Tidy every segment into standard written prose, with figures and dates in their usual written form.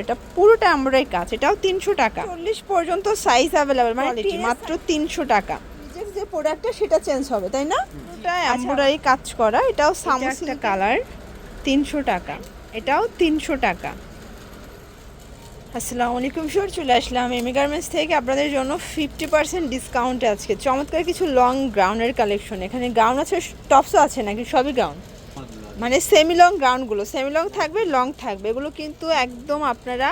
এটা পুরোটা এমব্রয়ডারি কাজ, এটাও 300 টাকা। 40 পর্যন্ত সাইজ অ্যাভেলেবেল, মানে মাত্র 300 টাকা। যে প্রোডাক্টটা সেটা চেঞ্জ হবে, তাই না? পুরোটা এমব্রয়ডারি কাজ করা, এটাও সামসিল্ক কালার, 300 টাকা। এটাও 300 টাকা। আসসালামু আলাইকুম স্যার, চলে আসলাম এমি গার্মেন্টস থেকে আপনাদের জন্য 50% ডিসকাউন্টে আজকে চমৎকার কিছু লং গ্রাউন্ডের কালেকশন। এখানে গাউন আছে, টপসও আছে নাকি? সবই গাউন, মানে সেমি লং গ্রাউন্ডগুলো, সেমি লং থাকবে, লং থাকবে। এগুলো কিন্তু একদম আপনারা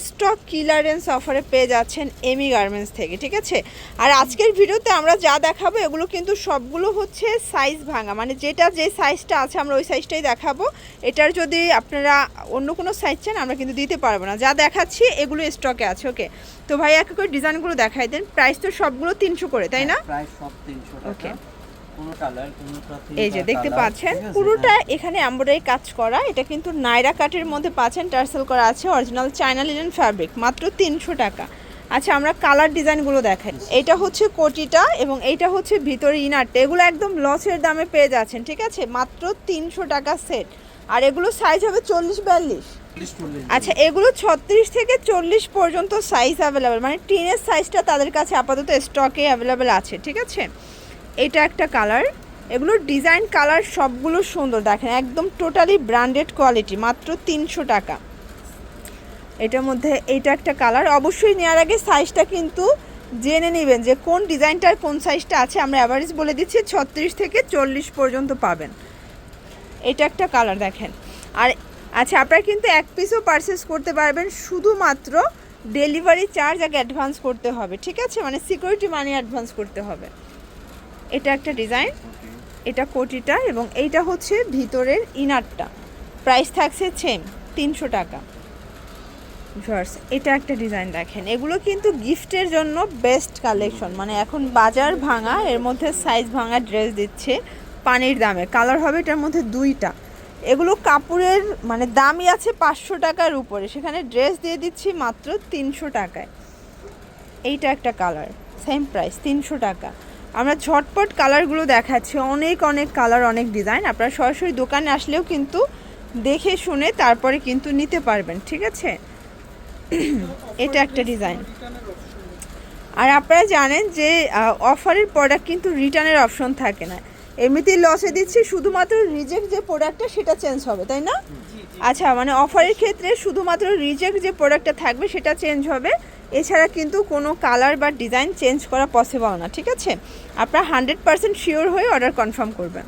স্টক ক্লিয়ারেন্স অফারে পেয়ে যাচ্ছেন এমি গার্মেন্টস থেকে, ঠিক আছে? আর আজকের ভিডিওতে আমরা যা দেখাবো এগুলো কিন্তু সবগুলো হচ্ছে সাইজ ভাঙা, মানে যেটা যে সাইজটা আছে আমরা ওই সাইজটাই দেখাবো। এটার যদি আপনারা অন্য কোনো সাইজ চান আমরা কিন্তু দিতে পারবো না, যা দেখাচ্ছি এগুলো স্টকে আছে। ওকে, তো ভাই এক করে ডিজাইনগুলো দেখাই দেন। প্রাইস তো সবগুলো 300 করে, তাই না? প্রাইস সব 300 টাকা। ওকে, এই যে দেখতে পাচ্ছেন পুরোটা এখানে এমব্রয়ডারি কাজ করা, এটা কিন্তু নাইরা কাটের মধ্যে পাচ্ছেন, টার্সেল করা আছে, অরিজিনাল চায়না লিনেন ফ্যাব্রিক, মাত্র 300 টাকা। আচ্ছা, আমরা কালার ডিজাইনগুলো দেখাই। এটা হচ্ছে কোটিটা এবং এইটা হচ্ছে ভিতরে ইনারটা, এগুলো একদম লসের দামে পেয়ে যাচ্ছেন, ঠিক আছে? মাত্র 300 টাকা সেট। আর এগুলো সাইজ হবে 40-42। আচ্ছা, এগুলো 36 থেকে 40 পর্যন্ত সাইজ অ্যাভেলেবেল, মানে টিনের সাইজটা তাদের কাছে আপাতত স্টকে অ্যাভেলেবেল আছে, ঠিক আছে? এটা একটা কালার, এগুলোর ডিজাইন কালার সবগুলো সুন্দর, দেখেন একদম টোটালি ব্র্যান্ডেড কোয়ালিটি, মাত্র 300 টাকা। এটার মধ্যে এইটা একটা কালার। অবশ্যই নেওয়ার আগে সাইজটা কিন্তু জেনে নেবেন যে কোন ডিজাইনটার কোন সাইজটা আছে। আমরা অ্যাভারেজ বলে দিচ্ছি 36 থেকে 40 পর্যন্ত পাবেন। এটা একটা কালার দেখেন। আর আচ্ছা, আপনারা কিন্তু এক পিসও পারচেস করতে পারবেন, শুধুমাত্র ডেলিভারি চার্জ আগে অ্যাডভান্স করতে হবে, ঠিক আছে? মানে সিকিউরিটি মানি অ্যাডভান্স করতে হবে। এটা একটা ডিজাইন, এটা কোটিটা এবং এইটা হচ্ছে ভিতরের ইনারটা। প্রাইস থাকছে সেম 300 টাকা। ভিউয়ার্স, এটা একটা ডিজাইন দেখেন, এগুলো কিন্তু গিফটের জন্য বেস্ট কালেকশন, মানে এখন বাজার ভাঙা, এর মধ্যে সাইজ ভাঙা ড্রেস দিচ্ছে পানির দামে। কালার হবে এটার মধ্যে দুইটা। এগুলো কাপড়ের মানে দামই আছে 500 টাকার উপরে, সেখানে ড্রেস দিয়ে দিচ্ছি মাত্র 300 টাকায়। এইটা একটা কালার, সেম প্রাইস 300 টাকা। আমরা ঝটপট কালারগুলো দেখাচ্ছি, অনেক অনেক কালার, অনেক ডিজাইন। আপনারা সরাসরি দোকানে আসলেও কিন্তু দেখে শুনে তারপরে কিন্তু নিতে পারবেন, ঠিক আছে? এটা একটা ডিজাইন। আর আপনারা জানেন যে অফারের প্রোডাক্ট কিন্তু রিটার্নের অপশন থাকে না, এমনিতেই লসে দিচ্ছি, শুধুমাত্র রিজেক্ট যে প্রোডাক্টটা সেটা চেঞ্জ হবে, তাই না? আচ্ছা, মানে অফারের ক্ষেত্রে শুধুমাত্র রিজেক্ট যে প্রোডাক্টটা থাকবে সেটা চেঞ্জ হবে, এছাড়া কিন্তু কোনো কালার বা ডিজাইন চেঞ্জ করা পসিবল না, ঠিক আছে? আপনারা 100% শিওর হয়ে অর্ডার কনফার্ম করবেন।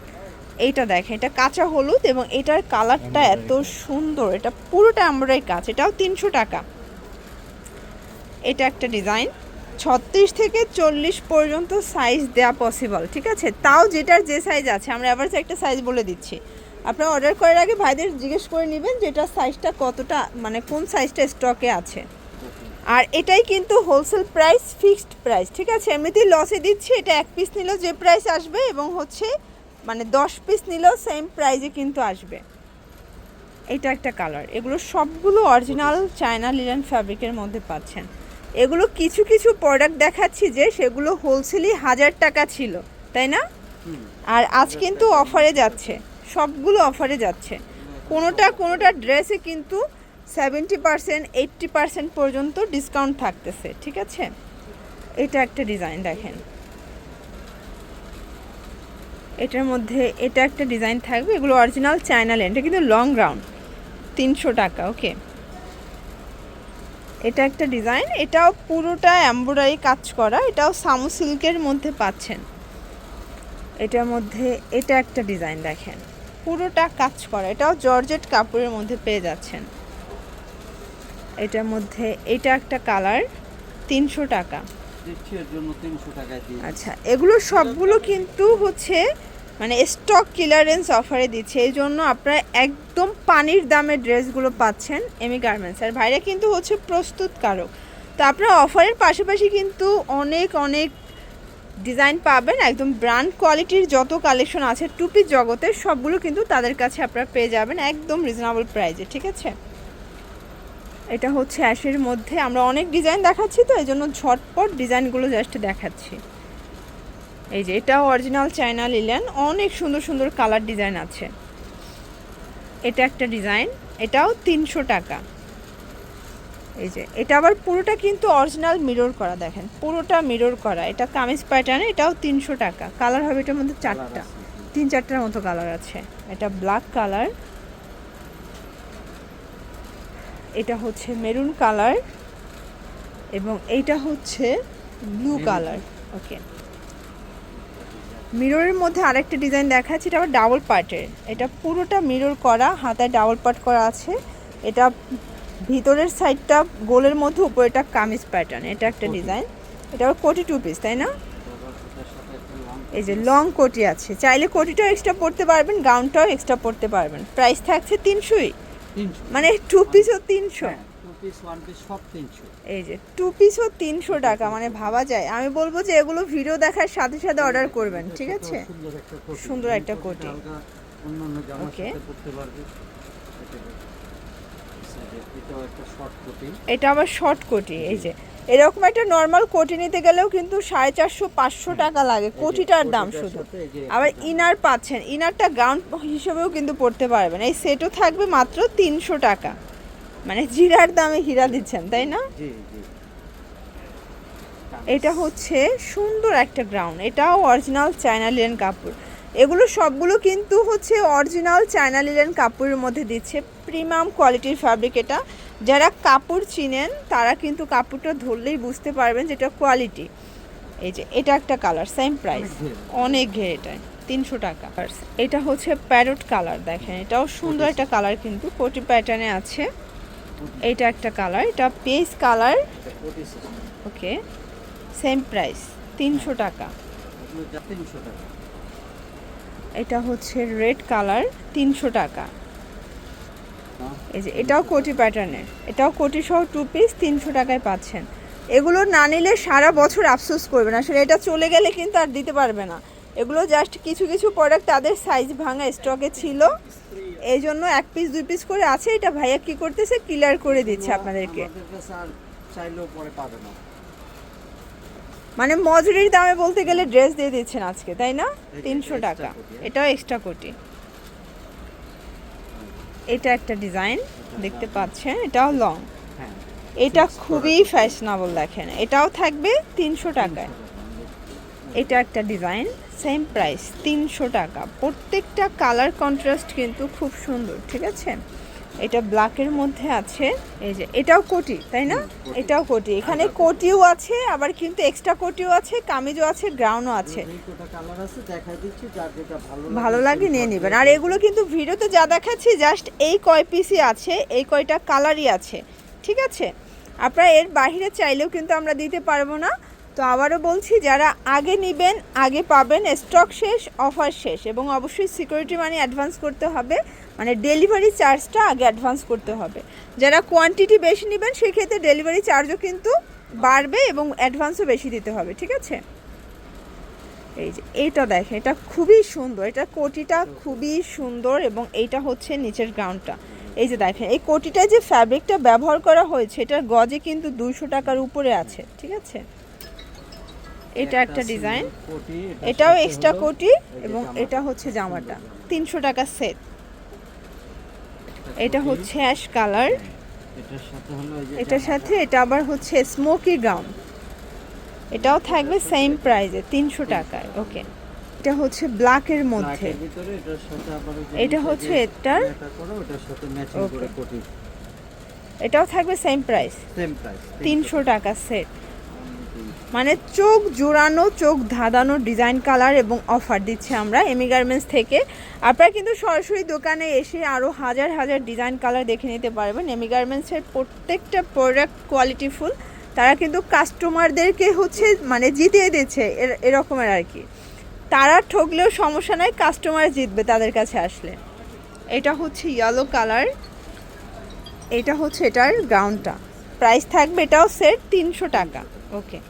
এইটা দেখেন, এটা কাঁচা হলুদ এবং এটার কালারটা এত সুন্দর, এটা পুরোটা এমব্রয়ডারি কাজ, এটাও 300 টাকা। এটা একটা ডিজাইন, 36 থেকে 40 পর্যন্ত সাইজ দেওয়া পসিবল, ঠিক আছে? তাও যেটার যে সাইজ আছে, আমরা এভারেজ একটা সাইজ বলে দিচ্ছি। আপনারা অর্ডার করার আগে ভাইদের জিজ্ঞেস করে নেবেন যে এটার সাইজটা কতটা, মানে কোন সাইজটা স্টকে আছে। আর এটাই কিন্তু হোলসেল প্রাইস, ফিক্সড প্রাইস, ঠিক আছে? এমনিতেই লসে দিচ্ছি, এটা এক পিস নিলেও যে প্রাইস আসবে এবং হচ্ছে মানে 10 পিস নিলেও সেম প্রাইসে কিন্তু আসবে। এটা একটা কালার, এগুলো সবগুলো অরিজিনাল চায়না লিনেন ফ্যাব্রিকের মধ্যে পাচ্ছেন। এগুলো কিছু কিছু প্রোডাক্ট দেখাচ্ছি যে সেগুলো হোলসেলই 1000 টাকা ছিল, তাই না? আর আজ কিন্তু অফারে যাচ্ছে, সবগুলো অফারে যাচ্ছে। কোনোটা ড্রেসে কিন্তু 70% 80% পর্যন্ত ডিসকাউন্ট থাকতেছে, ঠিক আছে? এটা একটা ডিজাইন দেখেন, এটার মধ্যে এটা একটা ডিজাইন থাকবে, এগুলো অরিজিনাল চায়না লিনেন, এটা কিন্তু লং গ্রাউন্ড, 300 টাকা। ওকে, এটা একটা ডিজাইন, এটাও পুরোটা এমব্রয়ডারি কাজ করা, এটাও সামু সিল্কের মধ্যে পাচ্ছেন। এটার মধ্যে এটা একটা ডিজাইন দেখেন, পুরোটা কাজ করা, এটাও জর্জেট কাপড়ের মধ্যে পেয়ে যাচ্ছেন। এটার মধ্যে এটা একটা কালার, 300 টাকা। আচ্ছা, এগুলো সবগুলো কিন্তু হচ্ছে মানে স্টক ক্লিয়ারেন্স অফারে দিচ্ছে, এই জন্য আপনারা একদম পানির দামে ড্রেসগুলো পাচ্ছেন এমি গার্মেন্টস। আর ভাইরা কিন্তু হচ্ছে প্রস্তুতকারক, তো আপনারা অফারের পাশাপাশি কিন্তু অনেক অনেক ডিজাইন পাবেন, একদম ব্র্যান্ড কোয়ালিটির যত কালেকশন আছে টুপির জগতের সবগুলো কিন্তু তাদের কাছে আপনারা পেয়ে যাবেন একদম রিজনেবল প্রাইসে, ঠিক আছে? এটা হচ্ছে অ্যাশের মধ্যে, আমরা অনেক ডিজাইন দেখাচ্ছি তো এই জন্য ঝটপট ডিজাইনগুলো জাস্ট দেখাচ্ছি। এই যে এটাও অরিজিনাল চায়না লিনেন, অনেক সুন্দর সুন্দর কালার ডিজাইন আছে। এটা একটা ডিজাইন, এটাও 300 টাকা। এই যে এটা আবার পুরোটা কিন্তু অরিজিনাল মিরর করা, দেখেন পুরোটা মিরর করা। এটা কামিজ প্যাটার্ন, এটাও 300 টাকা। কালার হবে এটার মধ্যে 4টা, 3-4টার মতো কালার আছে। এটা ব্ল্যাক কালার, এটা হচ্ছে মেরুন কালার, এবং এইটা হচ্ছে ব্লু কালার। ওকে, মিররের মধ্যে আরেকটা ডিজাইন দেখাচ্ছি, এটা আবার ডাবল পার্টের। এটা পুরোটা মিরর করা, হাতায় ডাবল পার্ট করা আছে। এটা ভিতরের সাইডটা গোলের মধ্যে, উপরেটা কামিজ প্যাটার্ন। এটা একটা ডিজাইন, এটা আবার কোটি 2 পিস, তাই না? এই যে লং কোটি আছে, চাইলে কোটিটাও এক্সট্রা পরতে পারবেন, গাউনটাও এক্সট্রা পরতে পারবেন। প্রাইস থাকছে 300ই, মানে 2 পিসও 300। এই যে 2 পিসও 300 টাকা, মানে ভাবা যায়। আমি বলবো যে এগুলো ভিডিও দেখার সাথে সাথে অর্ডার করবেন, ঠিক আছে? সুন্দর একটা কোটি। ওকে, এটা আবার শর্ট কোটি। এই যে এরকম একটা নর্মাল কোটি নিতে গেলেও কিন্তু 450-500 টাকা লাগে, কোটিটার দাম শুধু। আবার ইনার পাচ্ছেন, ইনারটা গাউন হিসেবেও কিন্তু পরতে পারবেন। এই সেটও থাকবে মাত্র 300 টাকা, মানে জিরার দামে হীরা দিচ্ছেন, তাই না? এটা হচ্ছে সুন্দর একটা গ্রাউন্ড, এটাও অরিজিনাল চায়না লিনেন কাপড়। এগুলো সবগুলো কিন্তু হচ্ছে অরিজিনাল চায়না লিনেন কাপড়ের মধ্যে দিচ্ছে, প্রিমিয়াম কোয়ালিটির ফ্যাব্রিক। এটা যারা কাপড় চিনেন তারা কিন্তু কাপড়টা ধরলেই বুঝতে পারবেন যেটা কোয়ালিটি। এই যে এটা একটা কালার, সেম প্রাইস, অনেক ঘের, এটা 300 টাকা। এটা হচ্ছে প্যারট কালার, দেখেন এটাও সুন্দর একটা কালার, কিন্তু কোটি প্যাটার্নে আছে। এটা একটা কালার, এটা পেজ কালার। ওকে, সেম প্রাইস 300 টাকা। এটা হচ্ছে রেড কালার, 300 টাকা। এই যে এটাও কোটি প্যাটার্নের, এটাও কোটি সহ 2 পিস 300 টাকায় পাচ্ছেন। এগুলো না নিলে সারা বছর আফসোস করবেন, আসলে এটা চলে গেলে কিন্তু আর দিতে পারবে না। এগুলো জাস্ট কিছু কিছু প্রোডাক্ট তাদের সাইজ ভাঙা স্টকে ছিল, এই জন্য 1 পিস 2 পিস করে আছে। এটা ভাইয়া কি করতেছে, ক্লিয়ার করে দিচ্ছে আপনাদেরকে, মানে মজুরির দামে বলতে গেলে ড্রেস দিয়ে দিচ্ছেন আজকে, তাই না? 300 টাকা, এটাও এক্সট্রা কোটি। এটা একটা ডিজাইন দেখতে পাচ্ছেন, এটাও লং, এটা খুবই ফ্যাশনেবল, দেখেন এটাও থাকবে 300 টাকায়। এটা একটা ডিজাইন, সেম প্রাইস 300 টাকা। প্রত্যেকটা কালার কন্ট্রাস্ট কিন্তু খুব সুন্দর, ঠিক আছে? এটা ব্ল্যাকের মধ্যে আছে। এই যে এটাও কোটি, তাই না? এটাও কোটি, এখানে কোটিও আছে, আবার কিন্তু এক্সট্রা কোটিও আছে, কামিজও আছে, গ্রাউন্ডও আছে। ভালো লাগে নিয়ে নেবেন। আর এগুলো কিন্তু ভিডিওতে যা দেখাচ্ছি জাস্ট এই কয় পিসই আছে, এই কয়টা কালারই আছে, ঠিক আছে? আপনারা এর বাইরে চাইলেও কিন্তু আমরা দিতে পারবো না। তো আবারও বলছি, যারা আগে নেবেন আগে পাবেন, স্টক শেষ, অফার শেষ। এবং অবশ্যই সিকিউরিটি মানি অ্যাডভান্স করতে হবে, মানে ডেলিভারি চার্জটা আগে অ্যাডভান্স করতে হবে। যারা কোয়ান্টিটি বেশি নেবেন সেক্ষেত্রে ডেলিভারি চার্জও কিন্তু বাড়বে এবং অ্যাডভান্সও বেশি দিতে হবে, ঠিক আছে? এই যে এইটা দেখেন, এটা খুবই সুন্দর, এটা কোটিটা খুবই সুন্দর, এবং এইটা হচ্ছে নিচের গ্রাউন্ডটা। এই যে দেখেন এই কোটিটায় যে ফ্যাব্রিকটা ব্যবহার করা হয়েছে, এটার গজে কিন্তু 200 টাকার উপরে আছে, ঠিক আছে? এটা একটা ডিজাইন, এটাও এক্সট্রা কোটি, এবং এটা হচ্ছে জামাটা 300 টাকা সেট। এটা হচ্ছে অ্যাশ কালার, এটার সাথে এটা আবার হচ্ছে স্মোকি গাউন, এটাও থাকবে সেম প্রাইসে 300 টাকায়। ওকে, এটা হচ্ছে ব্ল্যাকের মধ্যে, এটা হচ্ছে এটার, এটাও থাকবে সেম প্রাইস 300 টাকা সেট। মানে চোখ জোড়ানো, চোখ ধাঁধানো ডিজাইন, কালার এবং অফার দিচ্ছে আমরা এমি গার্মেন্টস থেকে। আপনারা কিন্তু সরাসরি দোকানে এসে আরও হাজার হাজার ডিজাইন কালার দেখে নিতে পারবেন। এমি গার্মেন্টসের প্রত্যেকটা প্রোডাক্ট কোয়ালিটিফুল, তারা কিন্তু কাস্টমারদেরকে হচ্ছে মানে জিতিয়ে দিচ্ছে, এরকমের আর কি। তারা ঠকলেও সমস্যা নয়, কাস্টমার জিতবে তাদের কাছে আসলে। এটা হচ্ছে ইয়েলো কালার, এটা হচ্ছে এটার গাউনটা, প্রাইস থাকবে এটাও সেট 300 টাকা। ওকে,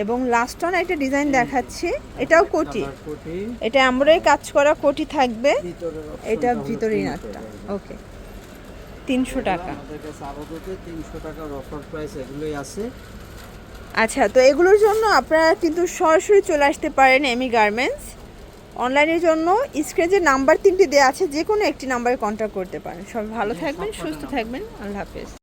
এবং লাস্ট অন একটা ডিজাইন দেখাচ্ছি, এটাও কোটি, এটা এমব্রয়ডারি কাজ করা কোটি থাকবে, এটা ভিতরে ইনারটা। ওকে, 300 টাকা। আচ্ছা, তো এগুলোর জন্য আপনারা কিন্তু সরাসরি চলে আসতে পারেন এমি গার্মেন্টস। অনলাইনের জন্য স্ক্রিনে যে নাম্বার 3টি দেওয়া আছে, যে কোনো একটি নাম্বারে কন্ট্যাক্ট করতে পারেন। সবাই ভালো থাকবেন, সুস্থ থাকবেন, আল্লাহ হাফেজ।